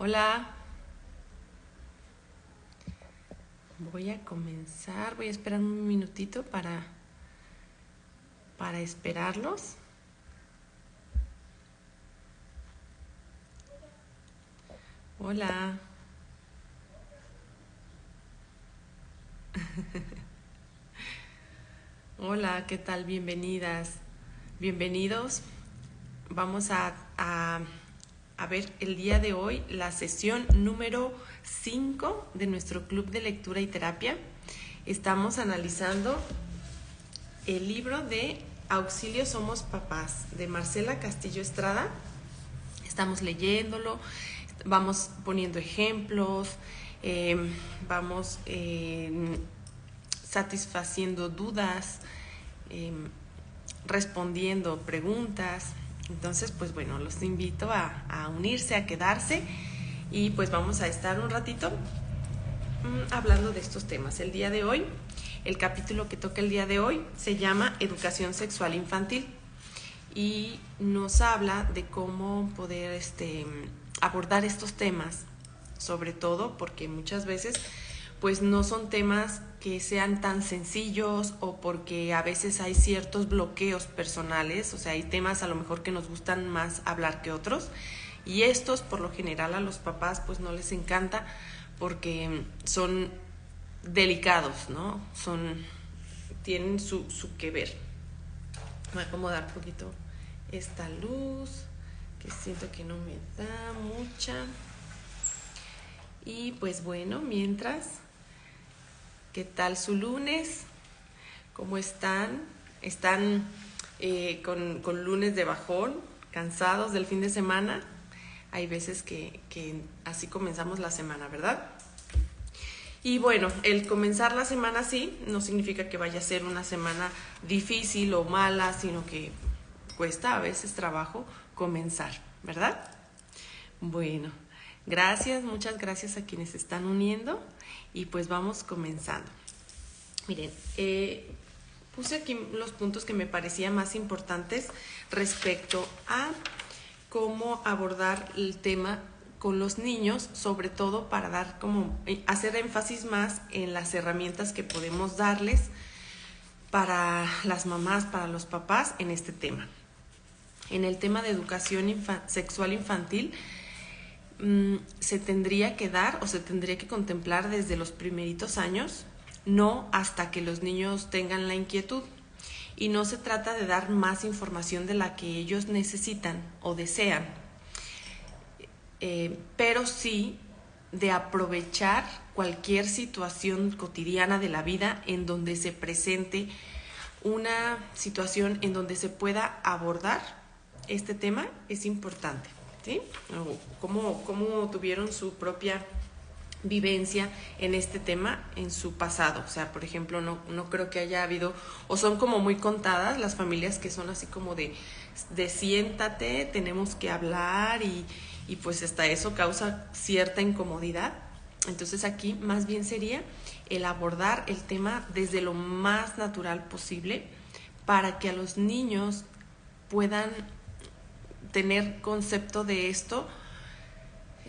Hola, voy a comenzar, voy a esperar un minutito para esperarlos. Hola, hola, ¿qué tal? Bienvenidas, bienvenidos. Vamos a ver el día de hoy la sesión número 5 de nuestro club de lectura y terapia. Estamos analizando el libro de Auxilio Somos Papás de Marcela Castillo Estrada. Estamos leyéndolo, vamos poniendo ejemplos, vamos satisfaciendo dudas, respondiendo preguntas. Entonces, pues bueno, los invito a unirse, a quedarse y pues vamos a estar un ratito hablando de estos temas. El día de hoy, el capítulo que toca el día de hoy se llama Educación Sexual Infantil y nos habla de cómo poder abordar estos temas, sobre todo porque muchas veces pues no son temas que sean tan sencillos o porque a veces hay ciertos bloqueos personales, o sea, hay temas a lo mejor que nos gustan más hablar que otros y estos por lo general a los papás pues no les encanta porque son delicados, ¿no? Tienen su que ver. Voy a acomodar un poquito esta luz que siento que no me da mucha. Y pues bueno, mientras, ¿qué tal su lunes? ¿Cómo están? ¿Están con lunes de bajón, cansados del fin de semana? Hay veces que así comenzamos la semana, ¿verdad? Y bueno, el comenzar la semana así no significa que vaya a ser una semana difícil o mala, sino que cuesta a veces trabajo comenzar, ¿verdad? Bueno, gracias, muchas gracias a quienes se están uniendo y pues vamos comenzando. Miren, puse aquí los puntos que me parecían más importantes respecto a cómo abordar el tema con los niños, sobre todo para dar hacer énfasis más en las herramientas que podemos darles para las mamás, para los papás en este tema. En el tema de educación sexual infantil, se tendría que dar o se tendría que contemplar desde los primeritos años, no hasta que los niños tengan la inquietud. Y no se trata de dar más información de la que ellos necesitan o desean, pero sí de aprovechar cualquier situación cotidiana de la vida en donde se presente una situación en donde se pueda abordar este tema. Es importante, ¿sí? Cómo tuvieron su propia vivencia en este tema en su pasado. O sea, por ejemplo, no creo que haya habido, o son como muy contadas las familias que son así como de siéntate, tenemos que hablar y pues hasta eso causa cierta incomodidad. Entonces aquí más bien sería el abordar el tema desde lo más natural posible para que a los niños puedan tener concepto de esto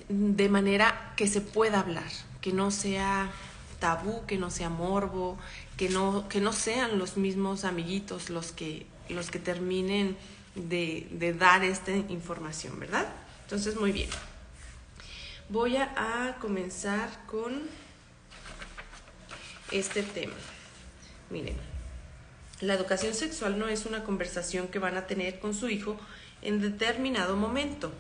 de manera que se pueda hablar, que no sea tabú, que no sea morbo, que no sean los mismos amiguitos los que terminen de dar esta información, ¿verdad? Entonces, muy bien. Voy a comenzar con este tema. Miren, la educación sexual no es una conversación que van a tener con su hijo en determinado momento,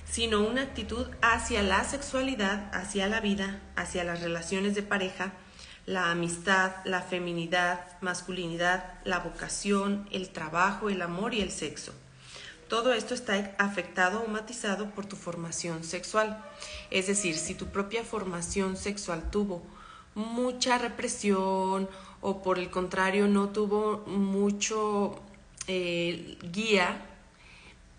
sino una actitud hacia la sexualidad, hacia la vida, hacia las relaciones de pareja, la amistad, la feminidad, masculinidad, la vocación, el trabajo, el amor y el sexo. Todo esto está afectado o matizado por tu formación sexual. Es decir, si tu propia formación sexual tuvo mucha represión o por el contrario no tuvo mucho guía,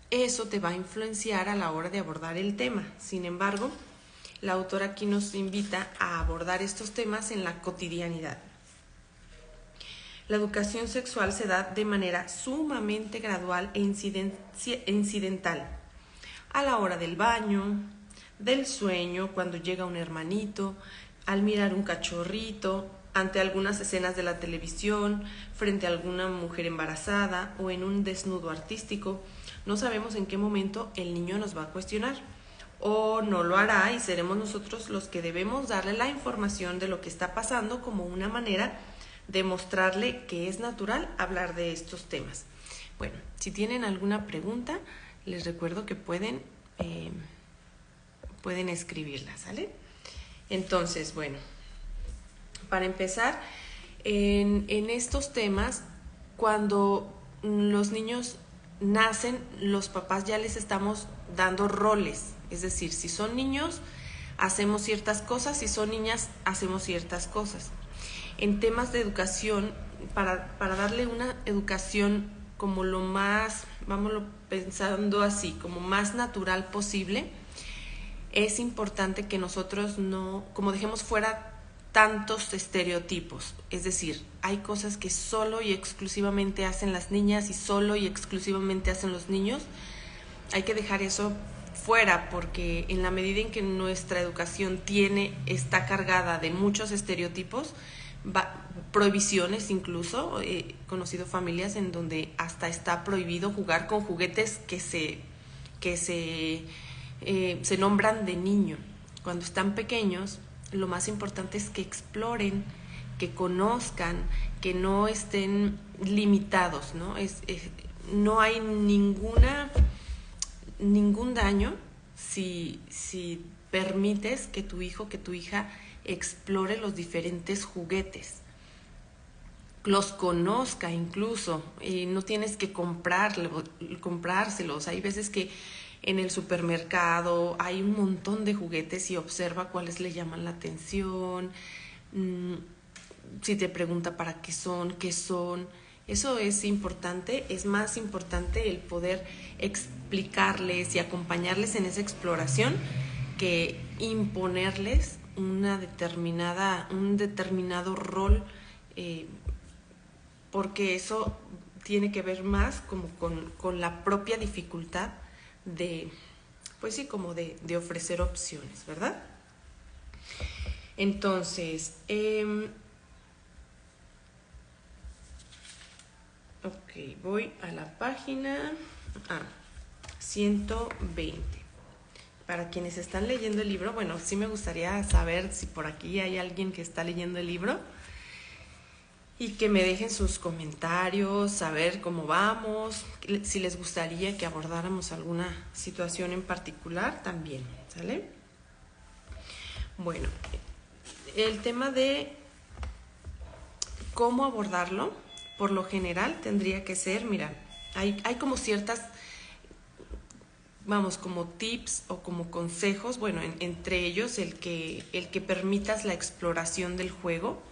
eso te va a influenciar a la hora de abordar el tema. Sin embargo, la autora aquí nos invita a abordar estos temas en la cotidianidad. La educación sexual se da de manera sumamente gradual e incidental. A la hora del baño, del sueño, cuando llega un hermanito, al mirar un cachorrito, ante algunas escenas de la televisión, frente a alguna mujer embarazada o en un desnudo artístico. No sabemos en qué momento el niño nos va a cuestionar, o no lo hará, y seremos nosotros los que debemos darle la información de lo que está pasando como una manera de mostrarle que es natural hablar de estos temas. Bueno, si tienen alguna pregunta, les recuerdo que pueden escribirla, ¿sale? Entonces, bueno, para empezar, en estos temas, cuando los niños nacen, los papás ya les estamos dando roles. Es decir, si son niños, hacemos ciertas cosas, si son niñas, hacemos ciertas cosas. En temas de educación, para darle una educación como lo más, vámonos pensando así, como más natural posible, es importante que nosotros no, como dejemos fuera tantos estereotipos. Es decir, hay cosas que solo y exclusivamente hacen las niñas y solo y exclusivamente hacen los niños. Hay que dejar eso fuera, porque en la medida en que nuestra educación está cargada de muchos estereotipos, prohibiciones incluso, he conocido familias en donde hasta está prohibido jugar con juguetes que se nombran de niño. Cuando están pequeños, lo más importante es que exploren, que conozcan, que no estén limitados, ¿no? No hay ningún daño si permites que tu hijo, que tu hija explore los diferentes juguetes, los conozca incluso, no tienes que comprárselos. Hay veces que en el supermercado hay un montón de juguetes y observa cuáles le llaman la atención. Si te pregunta para qué son, eso es importante. Es más importante el poder explicarles y acompañarles en esa exploración que imponerles un determinado rol, porque eso tiene que ver más como con la propia dificultad de, pues sí, como de ofrecer opciones, ¿verdad? Entonces, ok, voy a la página 120. Para quienes están leyendo el libro, bueno, sí me gustaría saber si por aquí hay alguien que está leyendo el libro y que me dejen sus comentarios, saber cómo vamos, si les gustaría que abordáramos alguna situación en particular también, ¿sale? Bueno, el tema de cómo abordarlo, por lo general tendría que ser, mira, hay como ciertas, como tips o como consejos, bueno, entre ellos el que permitas la exploración del juego.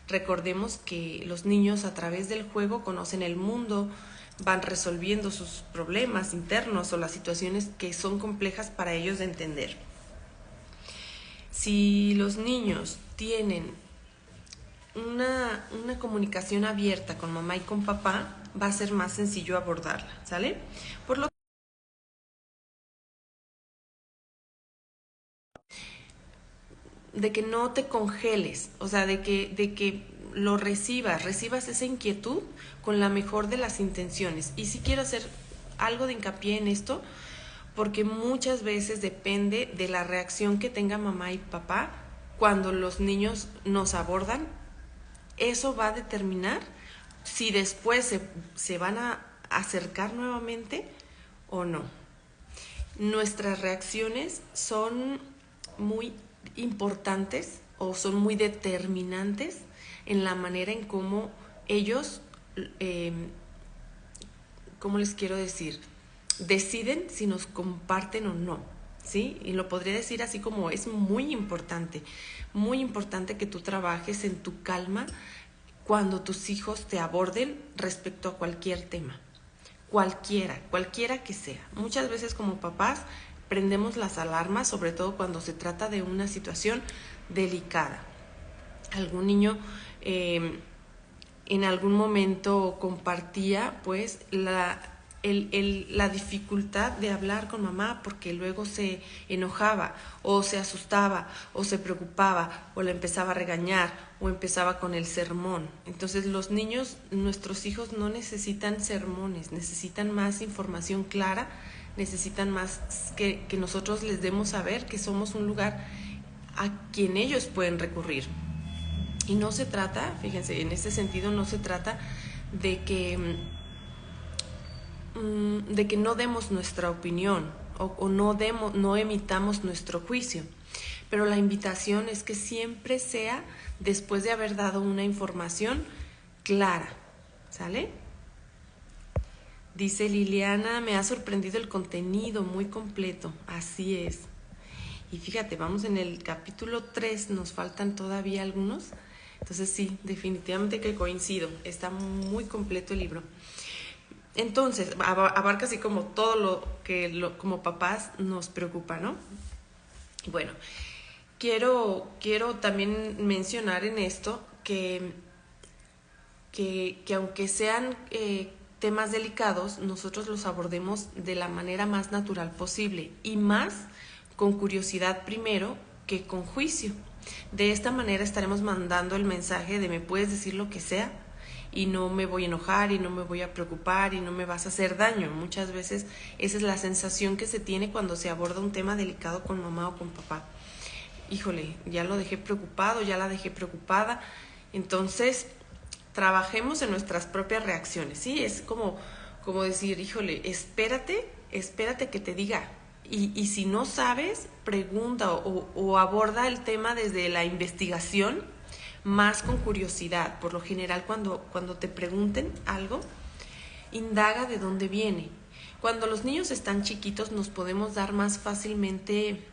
Recordemos que los niños a través del juego conocen el mundo, van resolviendo sus problemas internos o las situaciones que son complejas para ellos de entender. Si los niños tienen una comunicación abierta con mamá y con papá, va a ser más sencillo abordarla, ¿sale? Por lo de que no te congeles, o sea, de que lo recibas esa inquietud con la mejor de las intenciones. Y sí quiero hacer algo de hincapié en esto, porque muchas veces depende de la reacción que tenga mamá y papá cuando los niños nos abordan. Eso va a determinar si después se van a acercar nuevamente o no. Nuestras reacciones son muy importantes o son muy determinantes en la manera en cómo ellos, ¿cómo les quiero decir? Deciden si nos comparten o no, ¿sí? Y lo podría decir así como es muy importante que tú trabajes en tu calma cuando tus hijos te aborden respecto a cualquier tema, cualquiera que sea. Muchas veces como papás prendemos las alarmas, sobre todo cuando se trata de una situación delicada. Algún niño en algún momento compartía pues la dificultad de hablar con mamá porque luego se enojaba o se asustaba o se preocupaba o la empezaba a regañar o empezaba con el sermón. Entonces los niños, nuestros hijos no necesitan sermones, necesitan más información clara, necesitan más que nosotros les demos saber que somos un lugar a quien ellos pueden recurrir. Y no se trata, fíjense, en este sentido no se trata de que no demos nuestra opinión o no emitamos nuestro juicio, pero la invitación es que siempre sea después de haber dado una información clara, ¿sale? Dice Liliana, me ha sorprendido el contenido, muy completo, así es. Y fíjate, vamos en el capítulo 3, nos faltan todavía algunos, entonces sí, definitivamente que coincido, está muy completo el libro. Entonces, abarca así como todo lo que como papás nos preocupa, ¿no? Bueno, quiero también mencionar en esto que aunque sean temas delicados, nosotros los abordemos de la manera más natural posible y más con curiosidad primero que con juicio. De esta manera estaremos mandando el mensaje de me puedes decir lo que sea y no me voy a enojar y no me voy a preocupar y no me vas a hacer daño. Muchas veces esa es la sensación que se tiene cuando se aborda un tema delicado con mamá o con papá. Híjole, ya lo dejé preocupado, ya la dejé preocupada. Entonces, trabajemos en nuestras propias reacciones, ¿sí? Es como decir, híjole, espérate que te diga. Y si no sabes, pregunta o aborda el tema desde la investigación, más con curiosidad. Por lo general, cuando te pregunten algo, indaga de dónde viene. Cuando los niños están chiquitos, nos podemos dar más fácilmente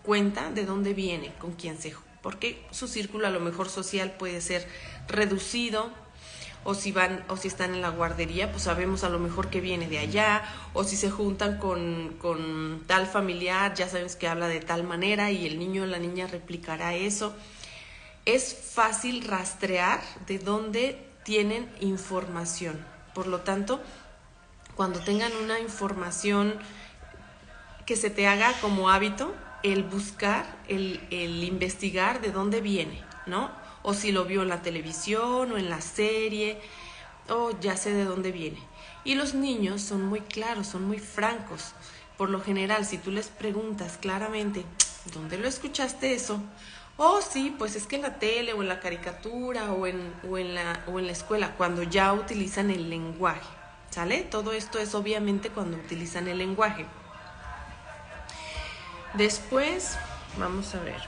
cuenta de dónde viene, con quién se... Porque su círculo a lo mejor social puede ser reducido, o si están en la guardería, pues sabemos a lo mejor que viene de allá, o si se juntan con tal familiar, ya sabes que habla de tal manera y el niño o la niña replicará eso. Es fácil rastrear de dónde tienen información. Por lo tanto, cuando tengan una información que se te haga como hábito, el buscar, el investigar de dónde viene, ¿no? O si lo vio en la televisión o en la serie, o ya sé de dónde viene. Y los niños son muy claros, son muy francos. Por lo general, si tú les preguntas claramente, ¿dónde lo escuchaste eso? Oh, sí, pues es que en la tele o en la caricatura o en la escuela, cuando ya utilizan el lenguaje, ¿sale? Todo esto es obviamente cuando utilizan el lenguaje. Después, vamos a ver.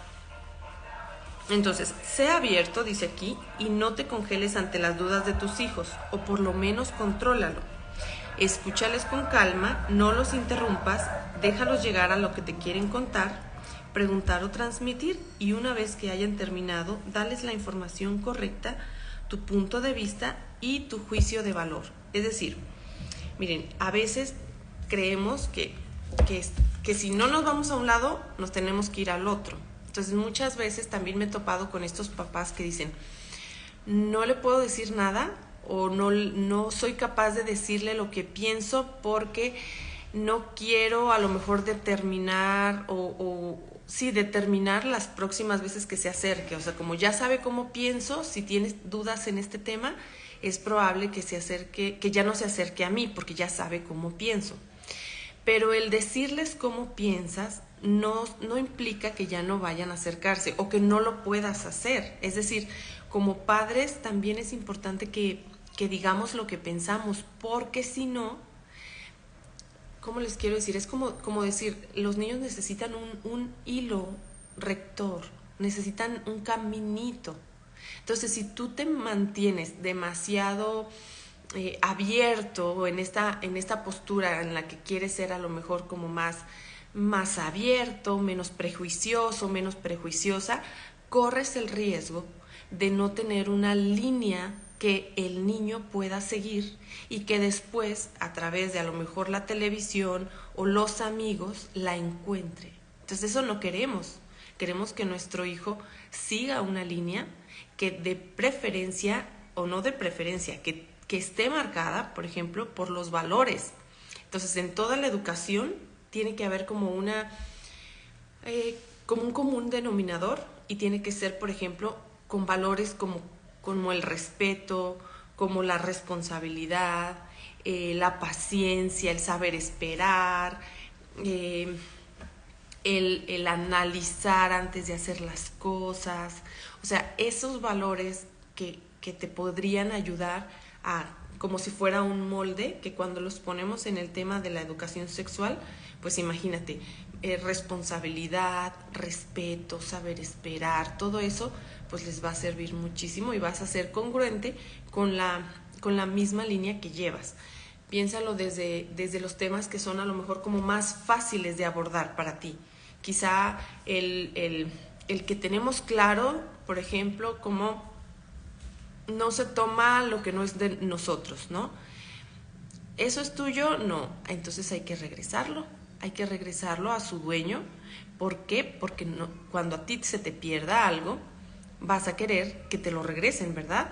Entonces, sé abierto, dice aquí, y no te congeles ante las dudas de tus hijos, o por lo menos contrólalo. Escúchales con calma, no los interrumpas, déjalos llegar a lo que te quieren contar, preguntar o transmitir, y una vez que hayan terminado, dales la información correcta, tu punto de vista y tu juicio de valor. Es decir, miren, a veces creemos que si no nos vamos a un lado, nos tenemos que ir al otro. Entonces muchas veces también me he topado con estos papás que dicen, no le puedo decir nada o no soy capaz de decirle lo que pienso porque no quiero a lo mejor determinar determinar las próximas veces que se acerque. O sea, como ya sabe cómo pienso, si tienes dudas en este tema, es probable que ya no se acerque a mí porque ya sabe cómo pienso. Pero el decirles cómo piensas no implica que ya no vayan a acercarse o que no lo puedas hacer. Es decir, como padres también es importante que digamos lo que pensamos, porque si no, ¿cómo les quiero decir? Es como decir, los niños necesitan un hilo rector, necesitan un caminito. Entonces, si tú te mantienes demasiado abierto en esta postura en la que quieres ser a lo mejor como más abierto, menos prejuicioso, menos prejuiciosa, corres el riesgo de no tener una línea que el niño pueda seguir y que después, a través de a lo mejor la televisión o los amigos, la encuentre. Entonces eso no queremos. Queremos que nuestro hijo siga una línea que de preferencia, o no de preferencia, que esté marcada, por ejemplo, por los valores. Entonces, en toda la educación tiene que haber como como un común denominador, y tiene que ser, por ejemplo, con valores como el respeto, como la responsabilidad, la paciencia, el saber esperar, el analizar antes de hacer las cosas. O sea, esos valores que te podrían ayudar como si fuera un molde, que cuando los ponemos en el tema de la educación sexual, pues imagínate, responsabilidad, respeto, saber esperar, todo eso pues les va a servir muchísimo, y vas a ser congruente con la misma línea que llevas. Piénsalo desde los temas que son a lo mejor como más fáciles de abordar para ti. Quizá el que tenemos claro, por ejemplo, como no se toma lo que no es de nosotros, ¿no? ¿Eso es tuyo? No. Entonces hay que regresarlo a su dueño. ¿Por qué? Porque cuando a ti se te pierda algo, vas a querer que te lo regresen, ¿verdad?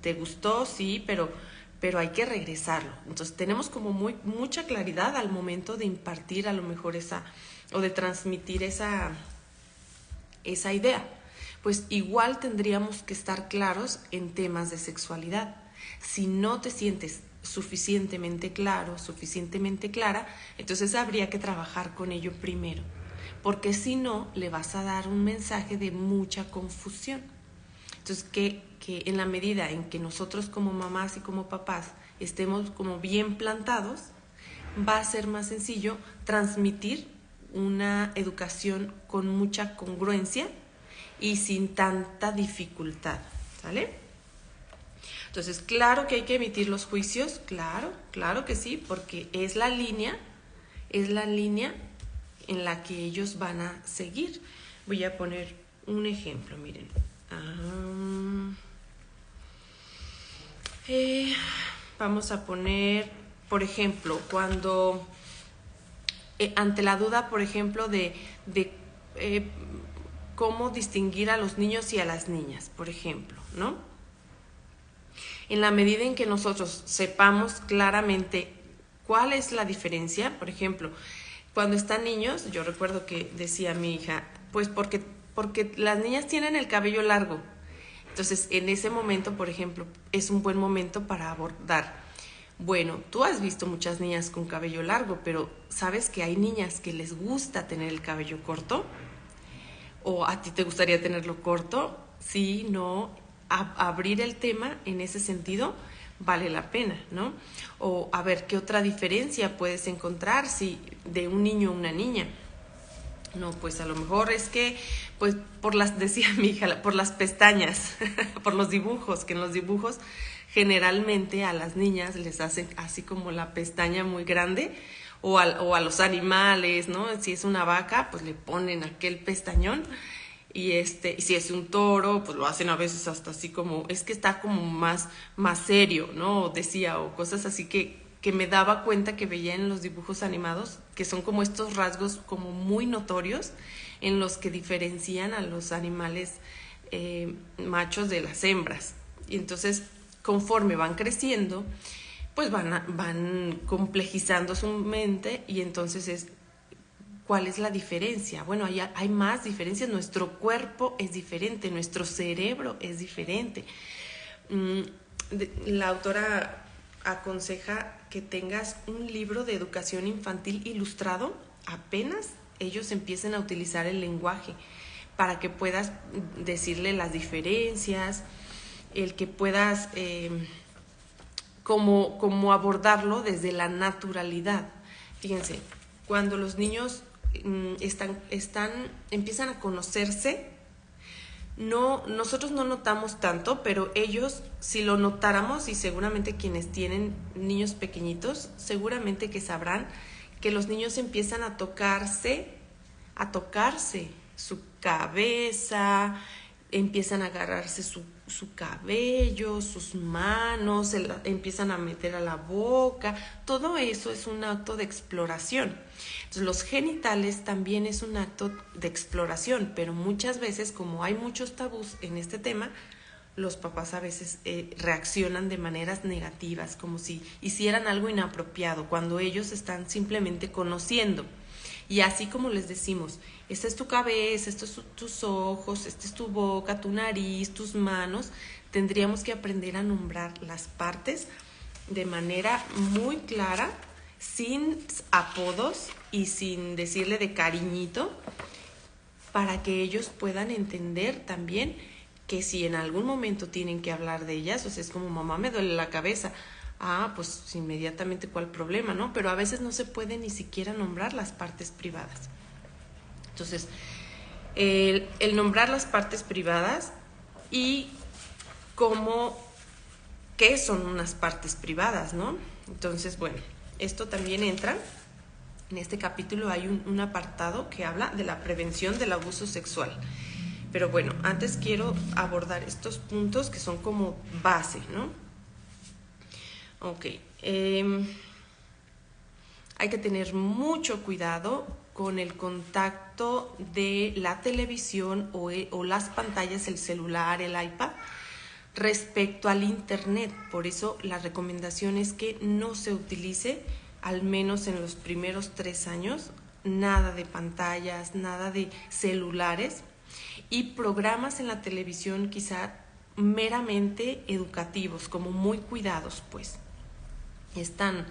¿Te gustó? Sí, pero hay que regresarlo. Entonces tenemos como mucha claridad al momento de impartir a lo mejor o de transmitir esa idea. Pues igual tendríamos que estar claros en temas de sexualidad. Si no te sientes suficientemente claro, suficientemente clara, entonces habría que trabajar con ello primero, porque si no, le vas a dar un mensaje de mucha confusión. Entonces, que en la medida en que nosotros como mamás y como papás estemos como bien plantados, va a ser más sencillo transmitir una educación con mucha congruencia y sin tanta dificultad, ¿sale? Entonces, claro que hay que emitir los juicios, claro que sí, porque es la línea en la que ellos van a seguir. Voy a poner un ejemplo, miren. Vamos a poner, por ejemplo, cuando ante la duda, por ejemplo, de cómo distinguir a los niños y a las niñas, por ejemplo, ¿no? En la medida en que nosotros sepamos claramente cuál es la diferencia, por ejemplo, cuando están niños, yo recuerdo que decía mi hija, pues porque las niñas tienen el cabello largo. Entonces, en ese momento, por ejemplo, es un buen momento para abordar. Bueno, tú has visto muchas niñas con cabello largo, pero ¿sabes que hay niñas que les gusta tener el cabello corto? ¿O a ti te gustaría tenerlo corto? Sí, no. Abrir el tema en ese sentido vale la pena, ¿no? O a ver, ¿qué otra diferencia puedes encontrar si de un niño a una niña? No, pues a lo mejor es que, pues decía mi hija, por las pestañas, por los dibujos, que en los dibujos generalmente a las niñas les hacen así como la pestaña muy grande, o a los animales, ¿no? Si es una vaca, pues le ponen aquel pestañón, y si es un toro, pues lo hacen a veces hasta así como, es que está como más serio, ¿no? Decía, o cosas así que me daba cuenta que veía en los dibujos animados, que son como estos rasgos como muy notorios en los que diferencian a los animales machos de las hembras. Y entonces, conforme van creciendo, pues van complejizando su mente, y entonces ¿cuál es la diferencia? Bueno, hay más diferencias. Nuestro cuerpo es diferente, nuestro cerebro es diferente. La autora aconseja que tengas un libro de educación infantil ilustrado apenas ellos empiecen a utilizar el lenguaje, para que puedas decirle las diferencias, el que puedas como abordarlo desde la naturalidad. Fíjense, cuando los niños empiezan a conocerse, nosotros no notamos tanto, pero ellos, si lo notáramos, y seguramente quienes tienen niños pequeñitos, seguramente que sabrán que los niños empiezan a tocarse su cabeza, empiezan a agarrarse su cabello, sus manos, empiezan a meter a la boca. Todo eso es un acto de exploración. Entonces, los genitales también es un acto de exploración, pero muchas veces, como hay muchos tabús en este tema, los papás a veces reaccionan de maneras negativas, como si hicieran algo inapropiado, cuando ellos están simplemente conociendo. Y así como les decimos, esta es tu cabeza, estos son tus ojos, esta es tu boca, tu nariz, tus manos, tendríamos que aprender a nombrar las partes de manera muy clara, sin apodos y sin decirle de cariñito, para que ellos puedan entender también que si en algún momento tienen que hablar de ellas, o sea, es como mamá me duele la cabeza, pues inmediatamente cuál problema, ¿no? Pero a veces no se puede ni siquiera nombrar las partes privadas. Entonces, el nombrar las partes privadas y qué son unas partes privadas, ¿no? Entonces, bueno, esto también entra. En este capítulo hay un apartado que habla de la prevención del abuso sexual. Pero bueno, antes quiero abordar estos puntos que son como base, ¿no? Ok. Hay que tener mucho cuidado con el contacto de la televisión o las pantallas, el celular, el iPad, respecto al internet. Por eso la recomendación es que no se utilice, al menos en los primeros 3 años, nada de pantallas, nada de celulares y programas en la televisión quizá meramente educativos, como muy cuidados, pues. Están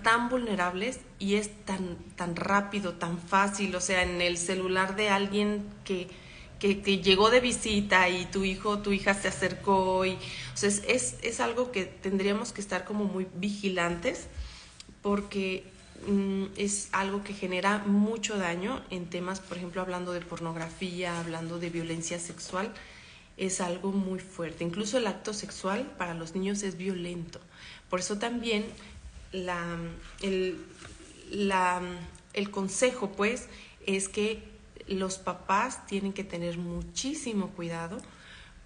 tan vulnerables y es tan rápido, tan fácil, o sea, en el celular de alguien que llegó de visita y tu hijo o tu hija se acercó y, o sea, es algo que tendríamos que estar como muy vigilantes, porque es algo que genera mucho daño en temas, por ejemplo, hablando de pornografía, hablando de violencia sexual, es algo muy fuerte. Incluso el acto sexual para los niños es violento. Por eso también el consejo, pues, es que los papás tienen que tener muchísimo cuidado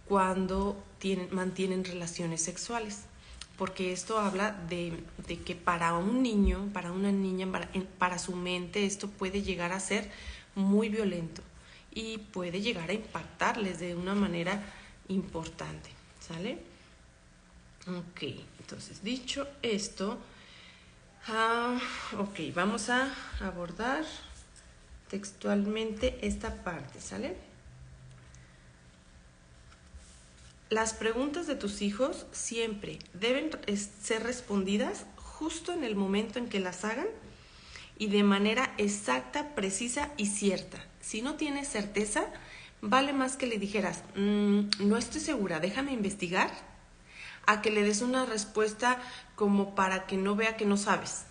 cuando mantienen relaciones sexuales, porque esto habla de que para un niño, para una niña, para su mente, esto puede llegar a ser muy violento y puede llegar a impactarles de una manera importante, ¿sale? Ok, entonces dicho esto, ok, vamos a abordar textualmente esta parte, ¿sale? Las preguntas de tus hijos siempre deben ser respondidas justo en el momento en que las hagan y de manera exacta, precisa y cierta. Si no tienes certeza, vale más que le dijeras, no estoy segura, déjame investigar, a que le des una respuesta como para que no vea que no sabes.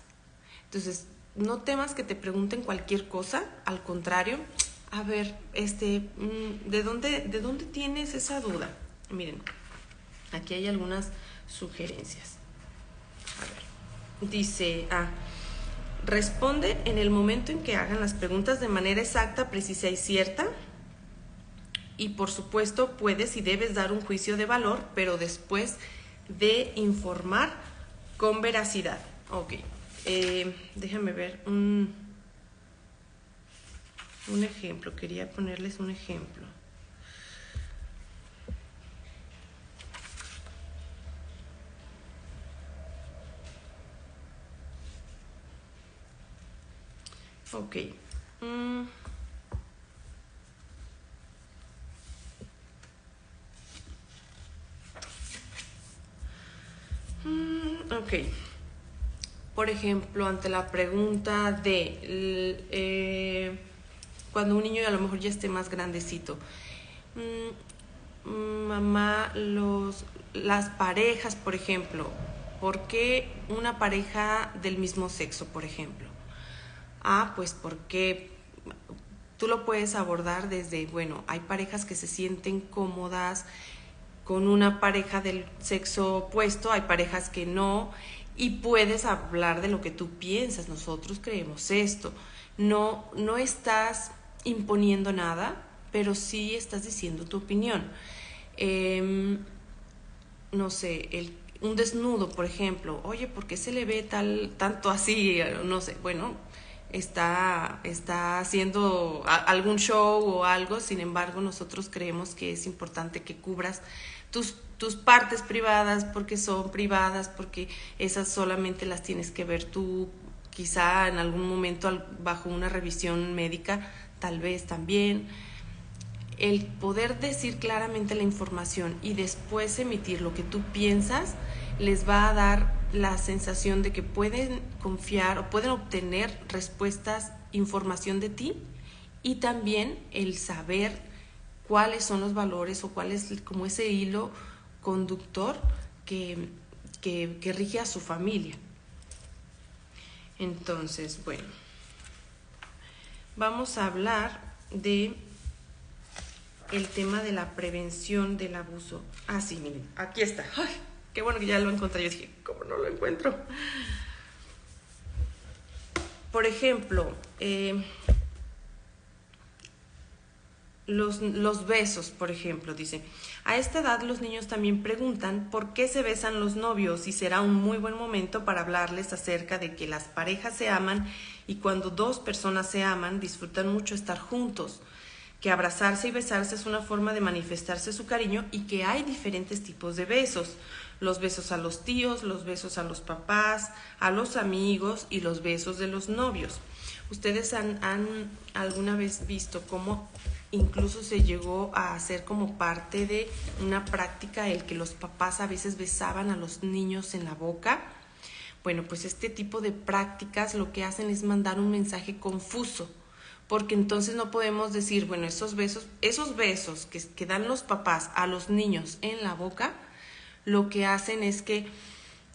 Entonces, no temas que te pregunten cualquier cosa, al contrario, a ver, ¿de dónde tienes esa duda? Miren, aquí hay algunas sugerencias. A ver, dice, responde en el momento en que hagan las preguntas de manera exacta, precisa y cierta. Y por supuesto puedes y debes dar un juicio de valor, pero después de informar con veracidad. Ok, déjame ver un ejemplo. Quería ponerles un ejemplo. Ok. Ok. Por ejemplo, ante la pregunta de cuando un niño a lo mejor ya esté más grandecito, mamá, las parejas, por ejemplo, ¿por qué una pareja del mismo sexo, por ejemplo? Pues porque tú lo puedes abordar desde, bueno, hay parejas que se sienten cómodas con una pareja del sexo opuesto, hay parejas que no, y puedes hablar de lo que tú piensas. Nosotros creemos esto. No estás imponiendo nada, pero sí estás diciendo tu opinión. No sé, un desnudo, por ejemplo, oye, ¿por qué se le ve tanto así? No sé, bueno, está haciendo algún show o algo. Sin embargo, nosotros creemos que es importante que cubras tus partes privadas, porque son privadas, porque esas solamente las tienes que ver tú, quizá en algún momento bajo una revisión médica, tal vez también. El poder decir claramente la información y después emitir lo que tú piensas les va a dar la sensación de que pueden confiar o pueden obtener respuestas, información de ti, y también el saber cuáles son los valores o cuál es como ese hilo conductor que rige a su familia. Entonces, bueno, vamos a hablar de el tema de la prevención del abuso. Ah, sí, miren, aquí está. Ay, qué bueno que ya lo encontré. Yo dije, ¿cómo no lo encuentro? Por ejemplo, los besos, por ejemplo, dice: a esta edad los niños también preguntan por qué se besan los novios, y será un muy buen momento para hablarles acerca de que las parejas se aman, y cuando dos personas se aman disfrutan mucho estar juntos, que abrazarse y besarse es una forma de manifestarse su cariño, y que hay diferentes tipos de besos: los besos a los tíos, los besos a los papás, a los amigos y los besos de los novios. ¿Ustedes han alguna vez visto cómo incluso se llegó a hacer como parte de una práctica el que los papás a veces besaban a los niños en la boca? Bueno, pues este tipo de prácticas lo que hacen es mandar un mensaje confuso, porque entonces no podemos decir, bueno, esos besos que dan los papás a los niños en la boca, lo que hacen es que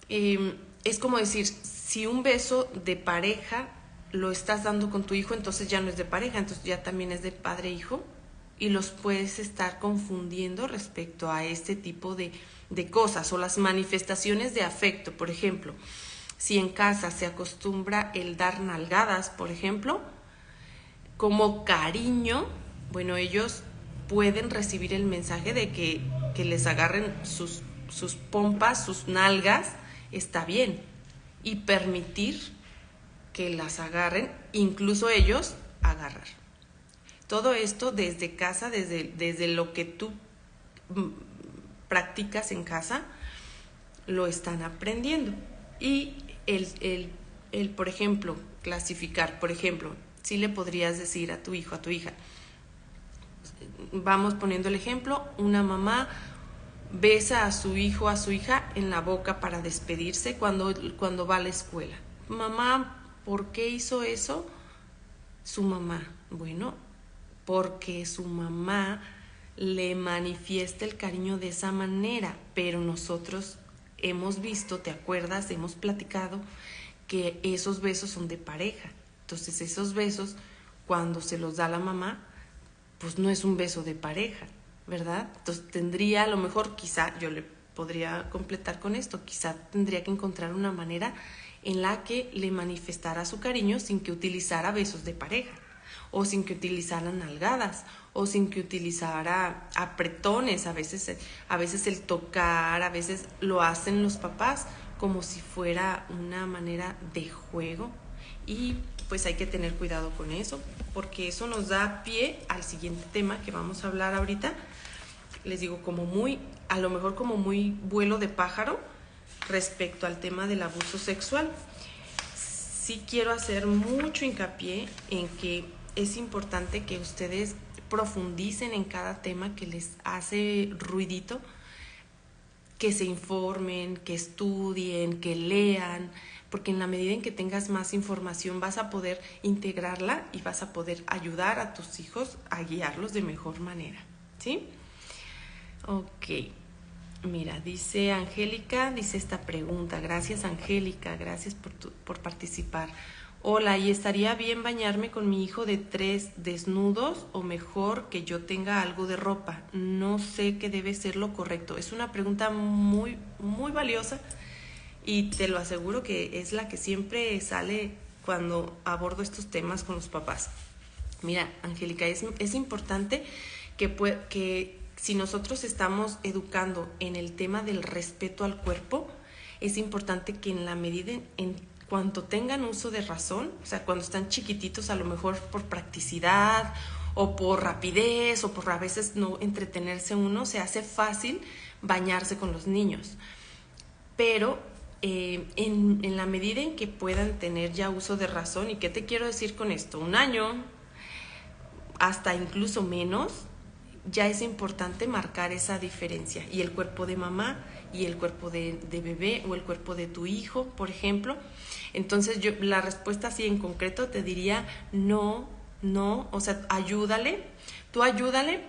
es como decir, si un beso de pareja lo estás dando con tu hijo, entonces ya no es de pareja, entonces ya también es de padre-hijo, y los puedes estar confundiendo respecto a este tipo de cosas o las manifestaciones de afecto. Por ejemplo, si en casa se acostumbra el dar nalgadas, por ejemplo, como cariño, bueno, ellos pueden recibir el mensaje de que les agarren sus pompas, sus nalgas, está bien, y permitir que las agarren, incluso ellos agarrar. Todo esto desde casa, desde lo que tú practicas en casa, lo están aprendiendo. Y el por ejemplo, clasificar, por ejemplo, si le podrías decir a tu hijo, a tu hija, vamos poniendo el ejemplo, una mamá besa a su hijo, a su hija en la boca para despedirse cuando va a la escuela. Mamá, ¿por qué hizo eso su mamá? Bueno, porque su mamá le manifiesta el cariño de esa manera, pero nosotros hemos visto, ¿te acuerdas? Hemos platicado que esos besos son de pareja. Entonces esos besos, cuando se los da la mamá, pues no es un beso de pareja, ¿verdad? Entonces tendría, a lo mejor, quizá yo le podría completar con esto, quizá tendría que encontrar una manera en la que le manifestara su cariño sin que utilizara besos de pareja, o sin que utilizara nalgadas, o sin que utilizara apretones. A veces el tocar, a veces lo hacen los papás como si fuera una manera de juego, y pues hay que tener cuidado con eso, porque eso nos da pie al siguiente tema que vamos a hablar ahorita. Les digo, a lo mejor como muy vuelo de pájaro respecto al tema del abuso sexual. Sí quiero hacer mucho hincapié en que es importante que ustedes profundicen en cada tema que les hace ruidito, que se informen, que estudien, que lean, porque en la medida en que tengas más información vas a poder integrarla y vas a poder ayudar a tus hijos a guiarlos de mejor manera, ¿sí? Ok, mira, dice Angélica, dice esta pregunta. Gracias, Angélica, gracias por participar. Hola, ¿y estaría bien bañarme con mi hijo de 3 desnudos, o mejor que yo tenga algo de ropa? No sé qué debe ser lo correcto. Es una pregunta muy, muy valiosa, y te lo aseguro que es la que siempre sale cuando abordo estos temas con los papás. Mira, Angélica, es importante que si nosotros estamos educando en el tema del respeto al cuerpo, es importante que en la medida en cuando tengan uso de razón, o sea, cuando están chiquititos, a lo mejor por practicidad o por rapidez o por a veces no entretenerse uno, se hace fácil bañarse con los niños. Pero en la medida en que puedan tener ya uso de razón, ¿y qué te quiero decir con esto? 1 año, hasta incluso menos, ya es importante marcar esa diferencia. Y el cuerpo de mamá y el cuerpo de bebé o el cuerpo de tu hijo, por ejemplo. Entonces yo la respuesta así en concreto te diría no, o sea, ayúdale,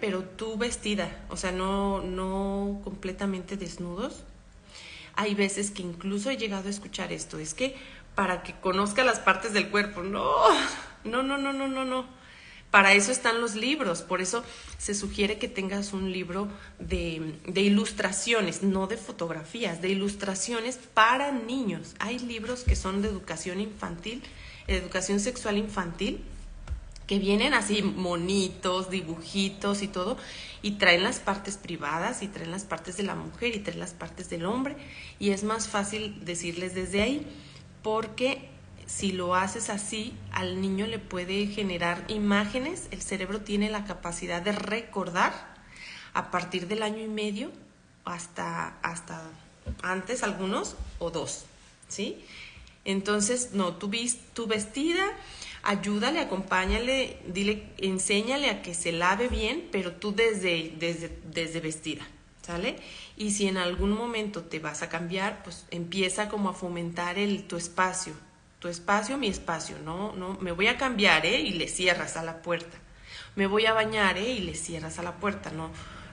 pero tú vestida, o sea, no completamente desnudos. Hay veces que incluso he llegado a escuchar esto, es que para que conozca las partes del cuerpo, no. Para eso están los libros, por eso se sugiere que tengas un libro de ilustraciones, no de fotografías, de ilustraciones para niños. Hay libros que son de educación infantil, educación sexual infantil, que vienen así monitos, dibujitos y todo, y traen las partes privadas, y traen las partes de la mujer, y traen las partes del hombre, y es más fácil decirles desde ahí, porque si lo haces así, al niño le puede generar imágenes. El cerebro tiene la capacidad de recordar a partir del 1.5 años hasta antes, algunos, o 2, ¿sí? Entonces, no, tú vestida, ayúdale, acompáñale, dile, enséñale a que se lave bien, pero tú desde vestida, ¿sale? Y si en algún momento te vas a cambiar, pues empieza como a fomentar tu espacio, mi espacio, no, me voy a cambiar, y le cierras a la puerta. Me voy a bañar, y le cierras a la puerta,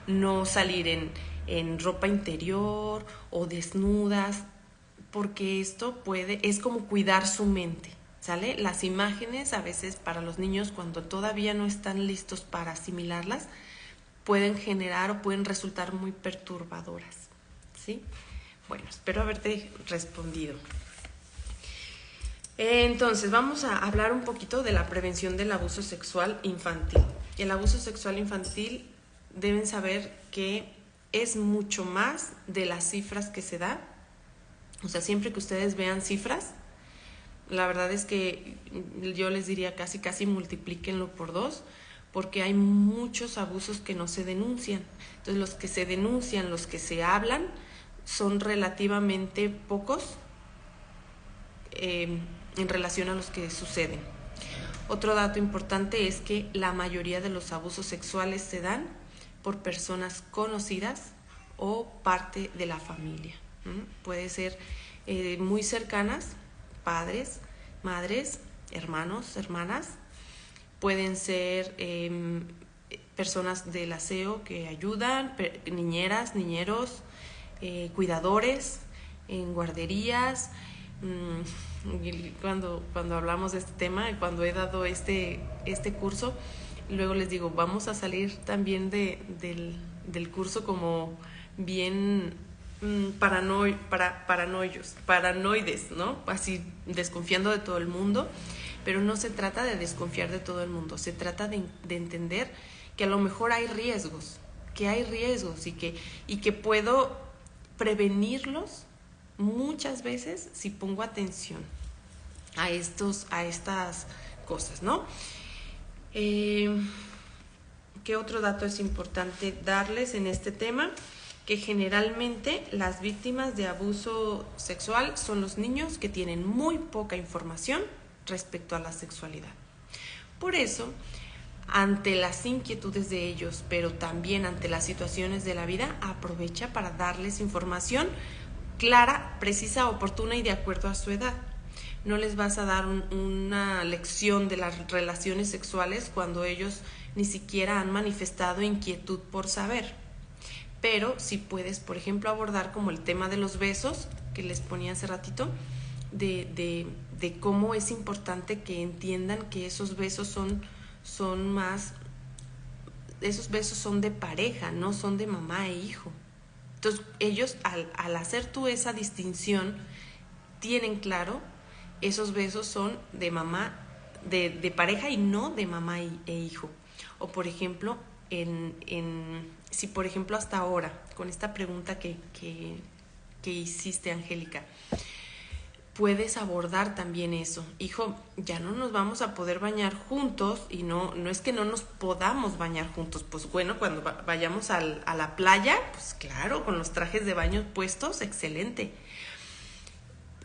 no salir en ropa interior o desnudas, porque esto es como cuidar su mente, ¿sale? Las imágenes a veces para los niños, cuando todavía no están listos para asimilarlas, pueden generar o pueden resultar muy perturbadoras, ¿sí? Bueno, espero haberte respondido. Entonces, vamos a hablar un poquito de la prevención del abuso sexual infantil. El abuso sexual infantil, deben saber que es mucho más de las cifras que se da. O sea, siempre que ustedes vean cifras, la verdad es que yo les diría casi multiplíquenlo por 2, porque hay muchos abusos que no se denuncian. Entonces, los que se denuncian, los que se hablan, son relativamente pocos en relación a los que suceden. Otro dato importante es que la mayoría de los abusos sexuales se dan por personas conocidas o parte de la familia. Puede ser muy cercanas, padres, madres, hermanos, hermanas. Pueden ser personas del aseo que ayudan, niñeras, niñeros, cuidadores en guarderías. Cuando hablamos de este tema, cuando he dado este curso, luego les digo, vamos a salir también del curso como bien paranoides, ¿no? Así desconfiando de todo el mundo, pero no se trata de desconfiar de todo el mundo, se trata de entender que a lo mejor hay riesgos, y que puedo prevenirlos muchas veces si pongo atención a estas cosas, ¿no? ¿Qué otro dato es importante darles en este tema? Que generalmente las víctimas de abuso sexual son los niños que tienen muy poca información respecto a la sexualidad. Por eso, ante las inquietudes de ellos, pero también ante las situaciones de la vida, aprovecha para darles información clara, precisa, oportuna y de acuerdo a su edad. No les vas a dar una lección de las relaciones sexuales cuando ellos ni siquiera han manifestado inquietud por saber. Pero si puedes, por ejemplo, abordar como el tema de los besos, que les ponía hace ratito, de cómo es importante que entiendan que esos besos esos besos son de pareja, no son de mamá e hijo. Entonces, ellos, al hacer tú esa distinción, tienen claro, esos besos son de mamá, de pareja y no de mamá e hijo. O, por ejemplo, si por ejemplo hasta ahora, con esta pregunta que hiciste, Angélica, puedes abordar también eso. Hijo, ya no nos vamos a poder bañar juntos, y no es que no nos podamos bañar juntos. Pues bueno, cuando vayamos a la playa, pues claro, con los trajes de baño puestos, excelente.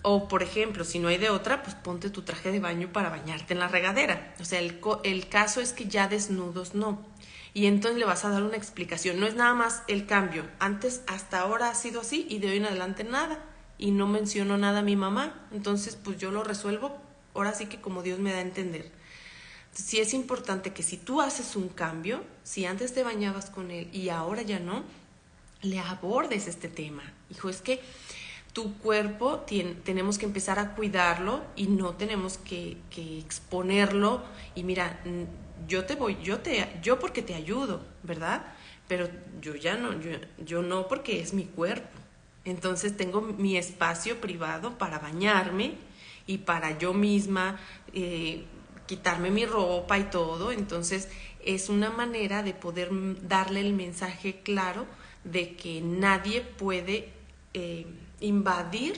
O, por ejemplo, si no hay de otra, pues ponte tu traje de baño para bañarte en la regadera. O sea, el caso es que ya desnudos no. Y entonces le vas a dar una explicación. No es nada más el cambio. Antes, hasta ahora ha sido así y de hoy en adelante nada. Y no menciono nada a mi mamá. Entonces, pues yo lo resuelvo ahora sí que como Dios me da a entender. Entonces, sí es importante que si tú haces un cambio, si antes te bañabas con él y ahora ya no, le abordes este tema. Hijo, es que tu cuerpo tenemos que empezar a cuidarlo y no tenemos que exponerlo. Y mira, yo porque te ayudo, ¿verdad? Pero yo no, porque es mi cuerpo. Entonces tengo mi espacio privado para bañarme y para yo misma quitarme mi ropa y todo. Entonces es una manera de poder darle el mensaje claro de que nadie puede invadir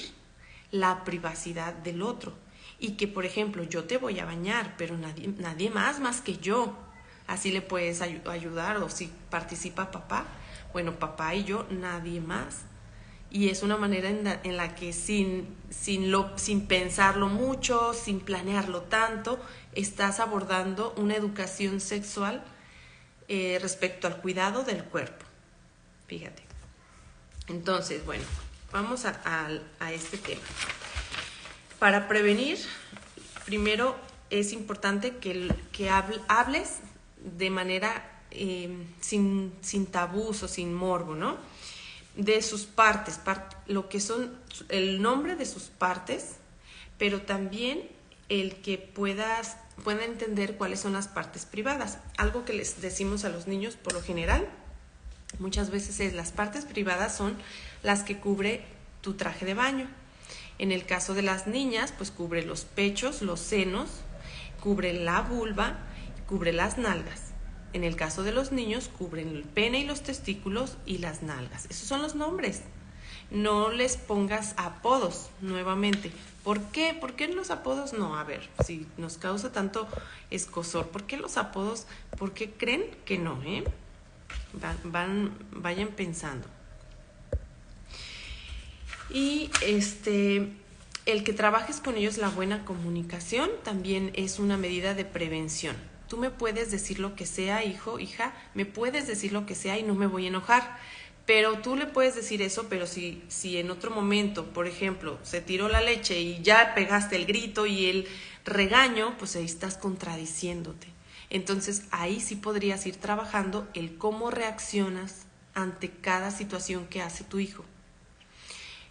la privacidad del otro, y que, por ejemplo, yo te voy a bañar, pero nadie más que yo. Así le puedes ayudar. O si participa papá, bueno, papá y yo, nadie más. Y es una manera en la que sin pensarlo mucho, sin planearlo tanto, estás abordando una educación sexual respecto al cuidado del cuerpo. Fíjate. Entonces, bueno, vamos a este tema. Para prevenir, primero es importante que hables de manera sin tabús o sin morbo, ¿no? De sus partes, lo que son el nombre de sus partes, pero también el que pueda entender cuáles son las partes privadas. Algo que les decimos a los niños por lo general, muchas veces es: las partes privadas son las que cubre tu traje de baño. En el caso de las niñas, pues cubre los pechos, los senos, cubre la vulva, cubre las nalgas. En el caso de los niños, cubren el pene y los testículos y las nalgas. Esos son los nombres. No les pongas apodos nuevamente. ¿Por qué? ¿Por qué los apodos no? A ver, si nos causa tanto escozor, ¿por qué los apodos? ¿Por qué creen que no? Vayan pensando. Y el que trabajes con ellos la buena comunicación también es una medida de prevención. Tú me puedes decir lo que sea, hijo, hija, me puedes decir lo que sea y no me voy a enojar. Pero tú le puedes decir eso, pero si en otro momento, por ejemplo, se tiró la leche y ya pegaste el grito y el regaño, pues ahí estás contradiciéndote. Entonces ahí sí podrías ir trabajando el cómo reaccionas ante cada situación que hace tu hijo.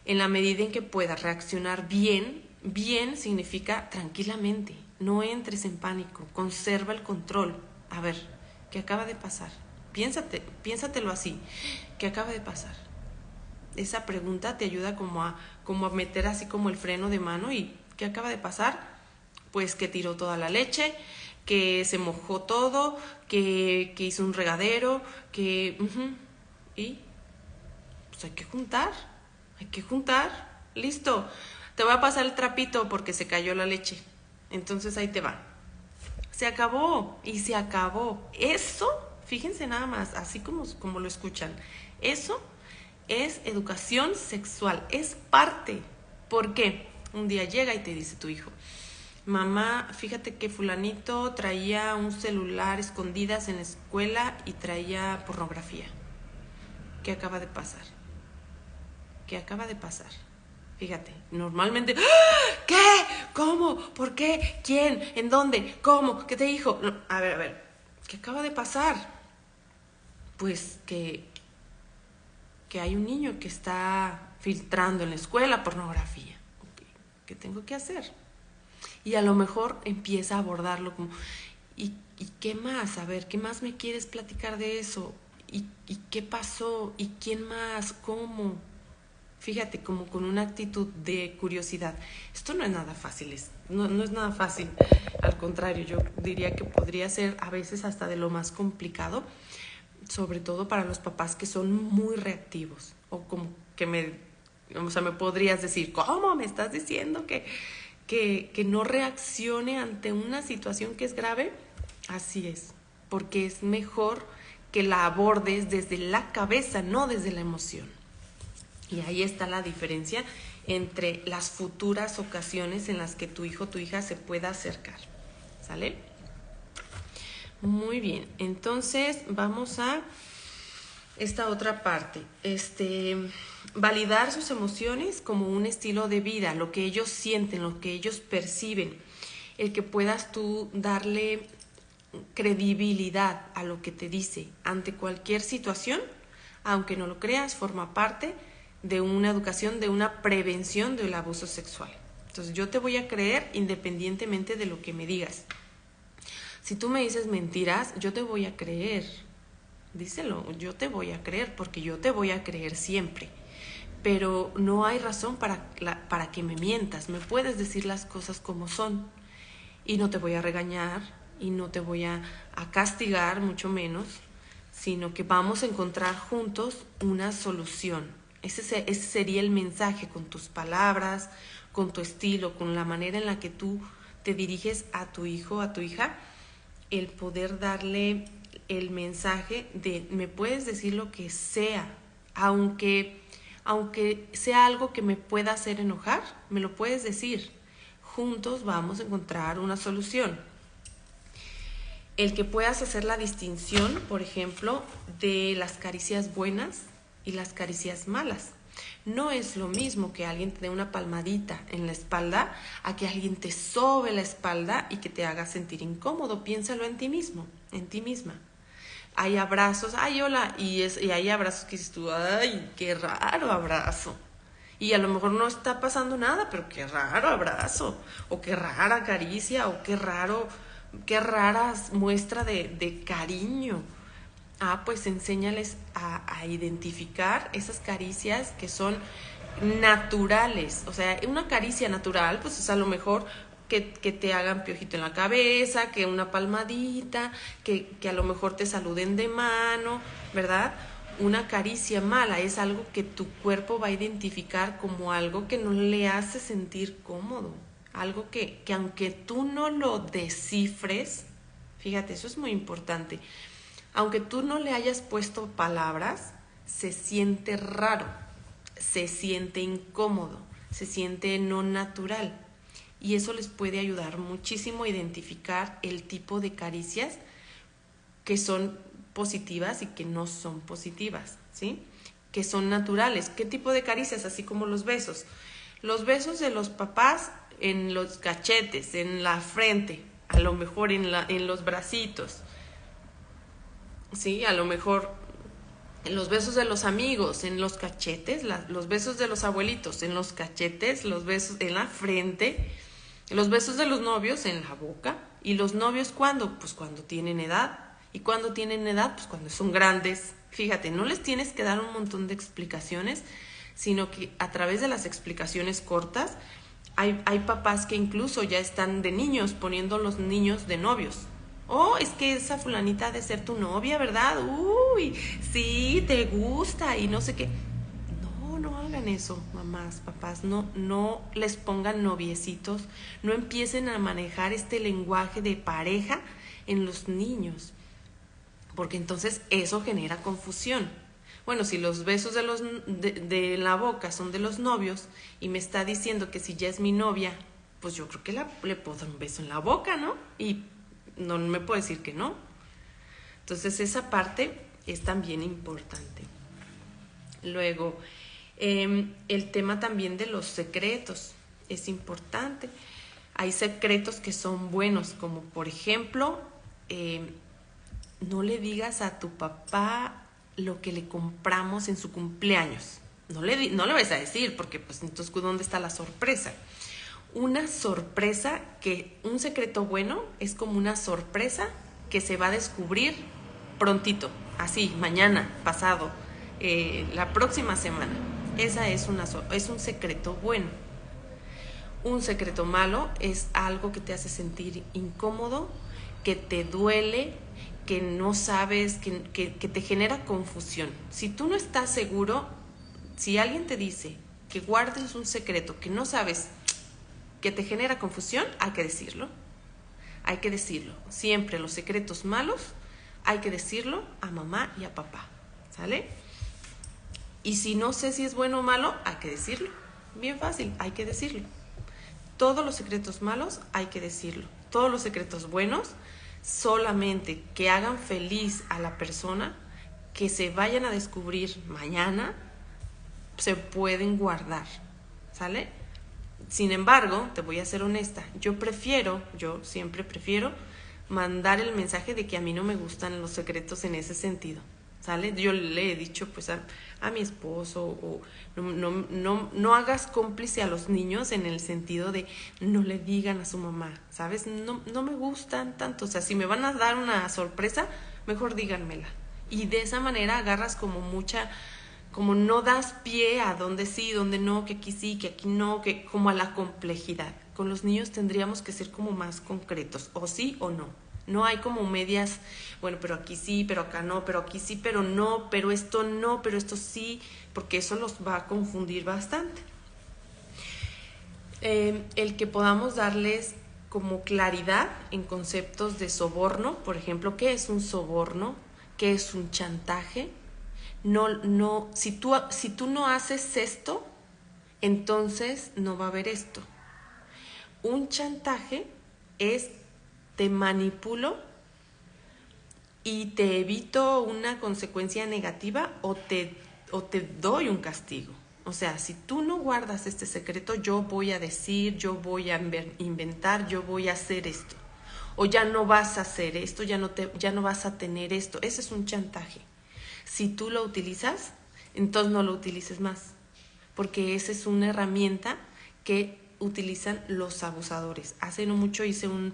En la medida en que puedas reaccionar bien significa tranquilamente, no entres en pánico, conserva el control. A ver, ¿qué acaba de pasar? Piénsatelo así, ¿qué acaba de pasar? Esa pregunta te ayuda como a meter así como el freno de mano. ¿Y qué acaba de pasar? Pues que tiró toda la leche, que se mojó todo, que hizo un regadero, y pues hay que juntar, listo, te voy a pasar el trapito porque se cayó la leche, entonces ahí te va, se acabó. Eso, fíjense nada más, así como lo escuchan, eso es educación sexual, es parte. ¿Por qué? Un día llega y te dice tu hijo: mamá, fíjate que fulanito traía un celular escondidas en la escuela y traía pornografía. ¿Qué acaba de pasar? Fíjate, normalmente, ¿qué? ¿Cómo? ¿Por qué? ¿Quién? ¿En dónde? ¿Cómo? ¿Qué te dijo? No, a ver, ¿qué acaba de pasar? Pues que hay un niño que está filtrando en la escuela pornografía. Okay. ¿Qué tengo que hacer? Y a lo mejor empieza a abordarlo como: ¿y qué más? A ver, ¿qué más me quieres platicar de eso? ¿Y qué pasó? ¿Y quién más? ¿Cómo? Fíjate, como con una actitud de curiosidad. Esto no es nada fácil, no es nada fácil. Al contrario, yo diría que podría ser a veces hasta de lo más complicado, sobre todo para los papás que son muy reactivos o como que O sea, me podrías decir, ¿cómo me estás diciendo que no reaccione ante una situación que es grave? Así es, porque es mejor que la abordes desde la cabeza, no desde la emoción. Y ahí está la diferencia entre las futuras ocasiones en las que tu hijo o tu hija se pueda acercar. ¿Sale? Muy bien, entonces vamos a esta otra parte. Validar sus emociones como un estilo de vida, lo que ellos sienten, lo que ellos perciben. El que puedas tú darle credibilidad a lo que te dice ante cualquier situación, aunque no lo creas, forma parte de una educación, de una prevención del abuso sexual. Entonces yo te voy a creer independientemente de lo que me digas. Si tú me dices mentiras, yo te voy a creer. Díselo, yo te voy a creer porque yo te voy a creer siempre. Pero no hay razón para que me mientas. Me puedes decir las cosas como son y no te voy a regañar y no te voy a castigar, mucho menos, sino que vamos a encontrar juntos una solución. Ese sería el mensaje, con tus palabras, con tu estilo, con la manera en la que tú te diriges a tu hijo, a tu hija, el poder darle el mensaje de me puedes decir lo que sea, aunque sea algo que me pueda hacer enojar, me lo puedes decir. Juntos vamos a encontrar una solución. El que puedas hacer la distinción, por ejemplo, de las caricias buenas y las caricias malas. No es lo mismo que alguien te dé una palmadita en la espalda a que alguien te sobe la espalda y que te haga sentir incómodo. Piénsalo en ti mismo, en ti misma. Hay abrazos, ay, hola, y hay abrazos que dices tú, ay, qué raro abrazo. Y a lo mejor no está pasando nada, pero qué raro abrazo, o qué rara caricia, o qué rara muestra de cariño. Pues enséñales a identificar esas caricias que son naturales. O sea, una caricia natural, pues es a lo mejor que te hagan piojito en la cabeza, que una palmadita, que a lo mejor te saluden de mano, ¿verdad? Una caricia mala es algo que tu cuerpo va a identificar como algo que no le hace sentir cómodo. Algo que aunque tú no lo descifres, fíjate, eso es muy importante. Aunque tú no le hayas puesto palabras, se siente raro, se siente incómodo, se siente no natural. Y eso les puede ayudar muchísimo a identificar el tipo de caricias que son positivas y que no son positivas, ¿sí? Que son naturales. ¿Qué tipo de caricias? Así como los besos. Los besos de los papás en los cachetes, en la frente, a lo mejor en los bracitos. Sí, a lo mejor los besos de los amigos en los cachetes, los besos de los abuelitos en los cachetes, los besos en la frente, los besos de los novios en la boca. ¿Y los novios cuándo? Pues cuando tienen edad. ¿Y cuándo tienen edad? Pues cuando son grandes. Fíjate, no les tienes que dar un montón de explicaciones, sino que a través de las explicaciones cortas, hay papás que incluso ya están de niños poniendo los niños de novios. Oh, es que esa fulanita ha de ser tu novia, ¿verdad? Uy, sí, te gusta y no sé qué. No hagan eso, mamás, papás. No les pongan noviecitos. No empiecen a manejar este lenguaje de pareja en los niños, porque entonces eso genera confusión. Bueno, si los besos de la boca son de los novios y me está diciendo que si ya es mi novia, pues yo creo que le puedo dar un beso en la boca, ¿no? Y no me puede decir que no. Entonces esa parte es también importante. Luego, el tema también de los secretos es importante. Hay secretos que son buenos, como por ejemplo, no le digas a tu papá lo que le compramos en su cumpleaños. No le vayas a decir, porque pues entonces ¿dónde está la sorpresa? Una sorpresa, un secreto bueno es como una sorpresa que se va a descubrir prontito, así, mañana, pasado, la próxima semana. Esa es un secreto bueno. Un secreto malo es algo que te hace sentir incómodo, que te duele, que no sabes, que te genera confusión. Si tú no estás seguro, si alguien te dice, que guardes un secreto que no sabes, que te genera confusión, hay que decirlo. Hay que decirlo. Siempre los secretos malos hay que decirlo a mamá y a papá, ¿sale? Y si no sé si es bueno o malo, hay que decirlo. Bien fácil, hay que decirlo. Todos los secretos malos hay que decirlo. Todos los secretos buenos, solamente que hagan feliz a la persona, que se vayan a descubrir mañana, se pueden guardar, ¿sale? Sin embargo, te voy a ser honesta, yo siempre prefiero mandar el mensaje de que a mí no me gustan los secretos en ese sentido, ¿sale? Yo le he dicho pues a mi esposo, o no hagas cómplice a los niños en el sentido de no le digan a su mamá, ¿sabes? No me gustan tanto, o sea, si me van a dar una sorpresa, mejor díganmela. Y de esa manera agarras como no das pie a donde sí, donde no, que aquí sí, que aquí no, que como a la complejidad. Con los niños tendríamos que ser como más concretos, o sí o no. No hay como medias, bueno, pero aquí sí, pero acá no, pero aquí sí, pero no, pero esto no, pero esto sí, porque eso los va a confundir bastante. El que podamos darles como claridad en conceptos de soborno, por ejemplo, ¿qué es un soborno? ¿Qué es un chantaje? Si tú no haces esto, entonces no va a haber esto. Un chantaje es te manipulo y te evito una consecuencia negativa o te doy un castigo. O sea, si tú no guardas este secreto, yo voy a decir, yo voy a inventar, yo voy a hacer esto. O ya no vas a hacer esto, ya no vas a tener esto. Ese es un chantaje. Si tú lo utilizas, entonces no lo utilices más, porque esa es una herramienta que utilizan los abusadores. Hace no mucho hice un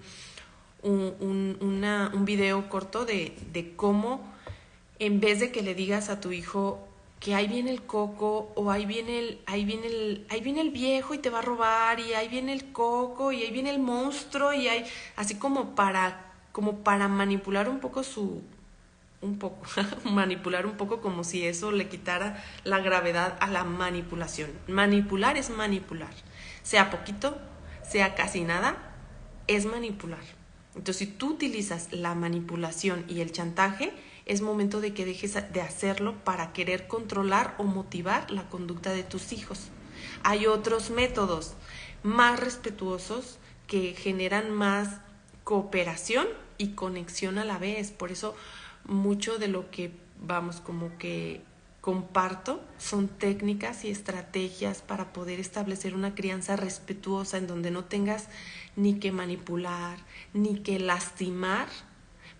video corto de cómo, en vez de que le digas a tu hijo que ahí viene el coco, o ahí viene el viejo y te va a robar, y ahí viene el coco, y ahí viene el monstruo, y hay así como para manipular un poco manipular un poco, como si eso le quitara la gravedad a la manipulación. Manipular es manipular, sea poquito, sea casi nada, es manipular. Entonces, si tú utilizas la manipulación y el chantaje, es momento de que dejes de hacerlo para querer controlar o motivar la conducta de tus hijos. Hay otros métodos más respetuosos que generan más cooperación y conexión a la vez. Por eso mucho de lo que como que comparto son técnicas y estrategias para poder establecer una crianza respetuosa en donde no tengas ni que manipular, ni que lastimar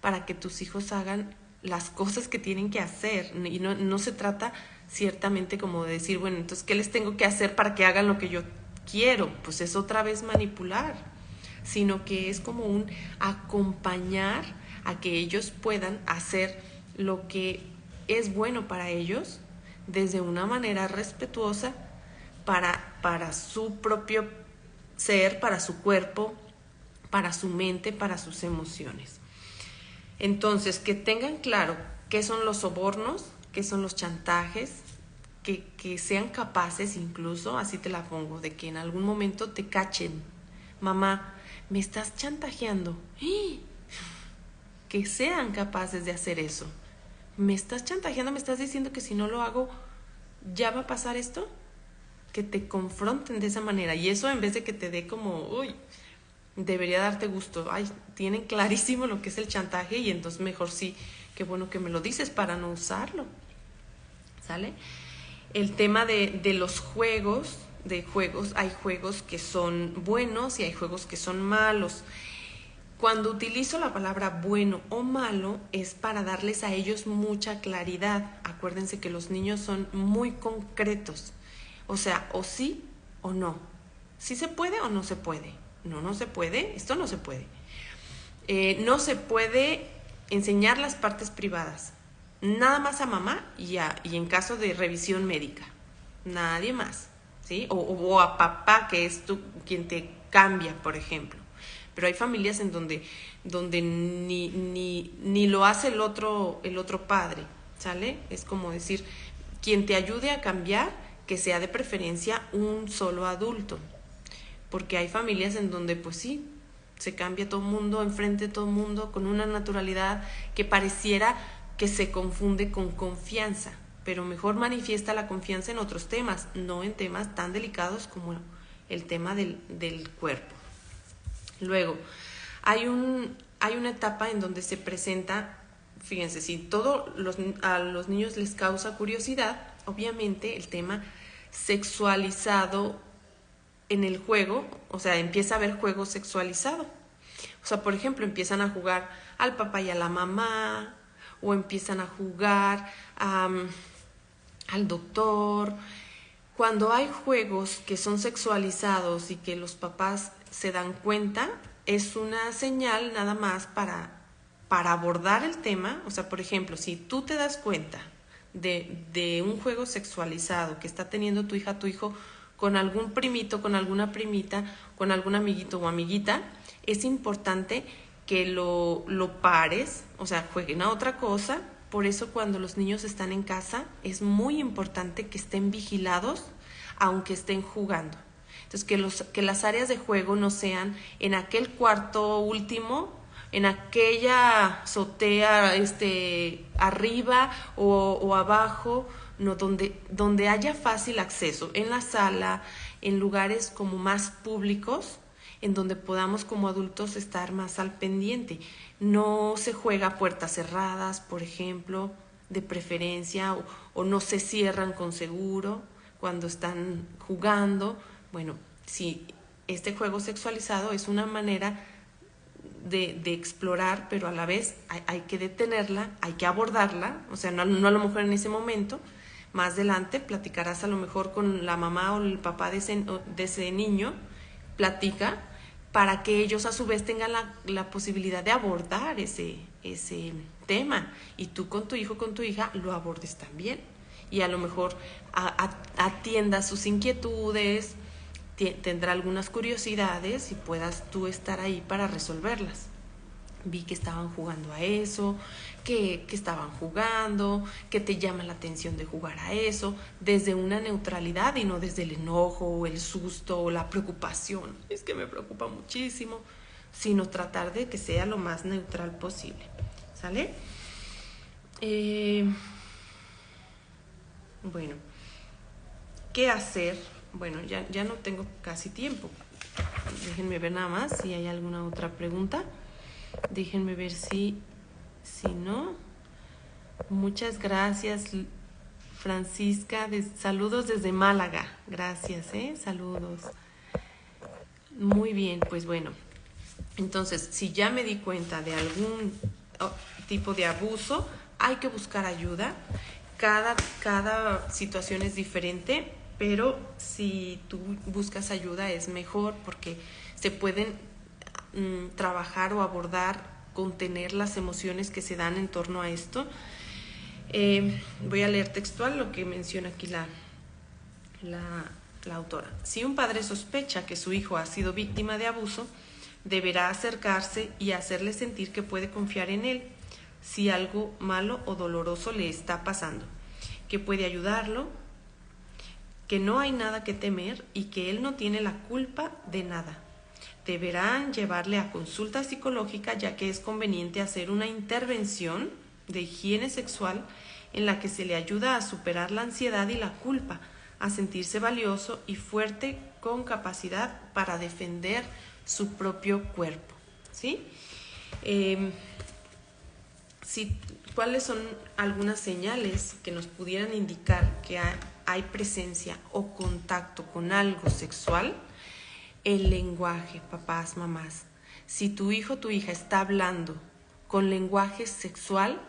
para que tus hijos hagan las cosas que tienen que hacer. Y no se trata ciertamente como de decir, bueno, entonces, ¿qué les tengo que hacer para que hagan lo que yo quiero? Pues es otra vez manipular, sino que es como un acompañar a que ellos puedan hacer lo que es bueno para ellos desde una manera respetuosa para su propio ser, para su cuerpo, para su mente, para sus emociones. Entonces, que tengan claro qué son los sobornos, qué son los chantajes, que sean capaces incluso, así te la pongo, de que en algún momento te cachen. Mamá, me estás chantajeando. Que sean capaces de hacer eso. Me estás chantajeando, me estás diciendo que si no lo hago, ¿ya va a pasar esto? Que te confronten de esa manera. Y eso, en vez de que te dé como, debería darte gusto. Tienen clarísimo lo que es el chantaje, y entonces mejor sí, qué bueno que me lo dices para no usarlo. ¿Sale? El tema de los juegos, hay juegos que son buenos y hay juegos que son malos. Cuando utilizo la palabra bueno o malo es para darles a ellos mucha claridad. Acuérdense que los niños son muy concretos. O sea, o sí o no. ¿Sí se puede o no se puede? No se puede. Esto no se puede. No se puede enseñar las partes privadas. Nada más a mamá y en caso de revisión médica. Nadie más. ¿Sí? O a papá, que es quien te cambia, por ejemplo. Pero hay familias en donde ni lo hace el otro padre, ¿sale? Es como decir, quien te ayude a cambiar, que sea de preferencia un solo adulto, porque hay familias en donde pues sí, se cambia todo el mundo, enfrente de todo el mundo, con una naturalidad que pareciera que se confunde con confianza, pero mejor manifiesta la confianza en otros temas, no en temas tan delicados como el tema del cuerpo. Luego, hay una etapa en donde se presenta, fíjense, si a los niños les causa curiosidad, obviamente el tema sexualizado en el juego, o sea, empieza a haber juego sexualizado. O sea, por ejemplo, empiezan a jugar al papá y a la mamá, o empiezan a jugar al doctor. Cuando hay juegos que son sexualizados y que los papás se dan cuenta, es una señal nada más para abordar el tema. O sea, por ejemplo, si tú te das cuenta de un juego sexualizado que está teniendo tu hija, tu hijo, con algún primito, con alguna primita, con algún amiguito o amiguita, es importante que lo pares, o sea, jueguen a otra cosa. Por eso cuando los niños están en casa es muy importante que estén vigilados aunque estén jugando. Entonces que las áreas de juego no sean en aquel cuarto último, en aquella azotea arriba o abajo, no, donde haya fácil acceso, en la sala, en lugares como más públicos, en donde podamos como adultos estar más al pendiente. No se juega a puertas cerradas, por ejemplo, de preferencia, o no se cierran con seguro cuando están jugando. Bueno, si este juego sexualizado es una manera de explorar, pero a la vez hay que detenerla, hay que abordarla, o sea, no a lo mejor en ese momento. Más adelante platicarás a lo mejor con la mamá o el papá de ese niño, platica, para que ellos a su vez tengan la posibilidad de abordar ese tema, y tú con tu hijo, con tu hija, lo abordes también, y a lo mejor atiendas sus inquietudes, tendrá algunas curiosidades y puedas tú estar ahí para resolverlas. Vi que estaban jugando a eso, que estaban jugando, que te llama la atención de jugar a eso, desde una neutralidad y no desde el enojo o el susto o la preocupación. Es que me preocupa muchísimo, sino tratar de que sea lo más neutral posible. ¿Sale? Bueno, ¿qué hacer? Bueno, ya no tengo casi tiempo. Déjenme ver nada más si hay alguna otra pregunta. Déjenme ver si no. Muchas gracias, Francisca. Saludos desde Málaga. Gracias, saludos. Muy bien, pues bueno. Entonces, si ya me di cuenta de algún tipo de abuso, hay que buscar ayuda. Cada situación es diferente, pero si tú buscas ayuda es mejor, porque se pueden trabajar o abordar, contener las emociones que se dan en torno a esto. Voy a leer textual lo que menciona aquí la autora. Si un padre sospecha que su hijo ha sido víctima de abuso, deberá acercarse y hacerle sentir que puede confiar en él si algo malo o doloroso le está pasando, que puede ayudarlo, que no hay nada que temer y que él no tiene la culpa de nada. Deberán llevarle a consulta psicológica, ya que es conveniente hacer una intervención de higiene sexual en la que se le ayuda a superar la ansiedad y la culpa, a sentirse valioso y fuerte con capacidad para defender su propio cuerpo. ¿Sí? ¿Cuáles son algunas señales que nos pudieran indicar que hay presencia o contacto con algo sexual? El lenguaje, papás, mamás. Si tu hijo o tu hija está hablando con lenguaje sexual,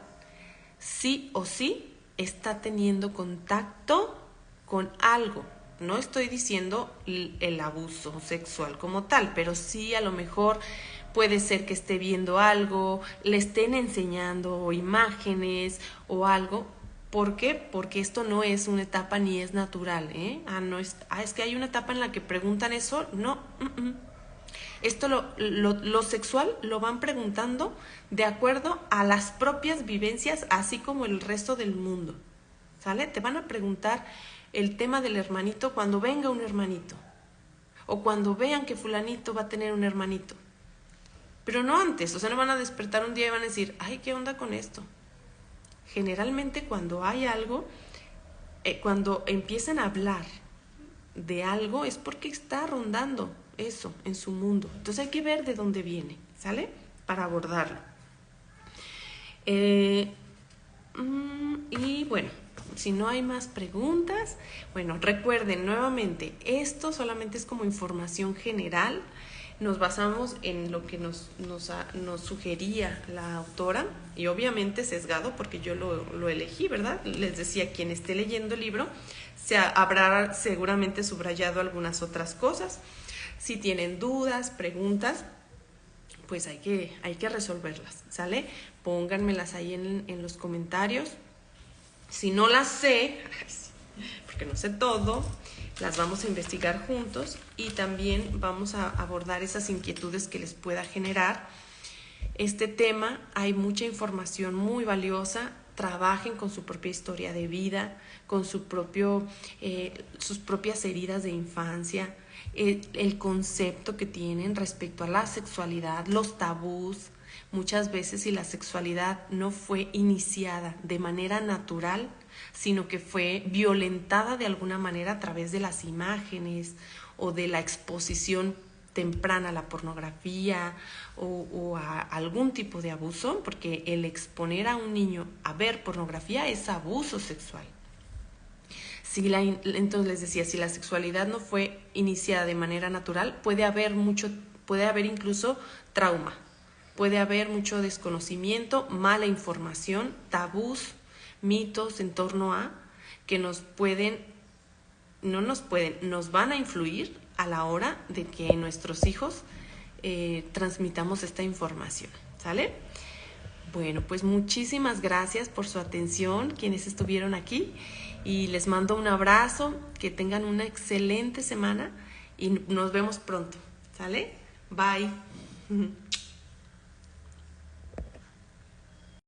sí o sí está teniendo contacto con algo. No estoy diciendo el abuso sexual como tal, pero sí a lo mejor puede ser que esté viendo algo, le estén enseñando imágenes o algo. ¿Por qué? Porque esto no es una etapa ni es natural, es que hay una etapa en la que preguntan eso. No, Esto lo sexual lo van preguntando de acuerdo a las propias vivencias, así como el resto del mundo, ¿sale? Te van a preguntar el tema del hermanito cuando venga un hermanito. O cuando vean que fulanito va a tener un hermanito. Pero no antes, o sea, no van a despertar un día y van a decir, ay, ¿qué onda con esto? Generalmente cuando hay algo, cuando empiezan a hablar de algo es porque está rondando eso en su mundo. Entonces hay que ver de dónde viene, ¿sale? Para abordarlo. Y bueno, si no hay más preguntas, bueno, recuerden nuevamente, esto solamente es como información general. Nos basamos en lo que nos sugería la autora y obviamente sesgado porque yo lo elegí, ¿verdad? Les decía, quien esté leyendo el libro habrá seguramente subrayado algunas otras cosas. Si tienen dudas, preguntas, pues hay que resolverlas, ¿sale? Pónganmelas ahí en los comentarios. Si no las sé, porque no sé todo, las vamos a investigar juntos y también vamos a abordar esas inquietudes que les pueda generar. Este tema, hay mucha información muy valiosa. Trabajen con su propia historia de vida, con sus propias heridas de infancia, el concepto que tienen respecto a la sexualidad, los tabús. Muchas veces, si la sexualidad no fue iniciada de manera natural, sino que fue violentada de alguna manera a través de las imágenes o de la exposición temprana a la pornografía o a algún tipo de abuso, porque el exponer a un niño a ver pornografía es abuso sexual. Entonces les decía, si la sexualidad no fue iniciada de manera natural, puede haber incluso trauma, puede haber mucho desconocimiento, mala información, tabús, mitos en torno a que nos van a influir a la hora de que nuestros hijos transmitamos esta información, ¿sale? Bueno, pues muchísimas gracias por su atención, quienes estuvieron aquí, y les mando un abrazo, que tengan una excelente semana y nos vemos pronto, ¿sale? Bye.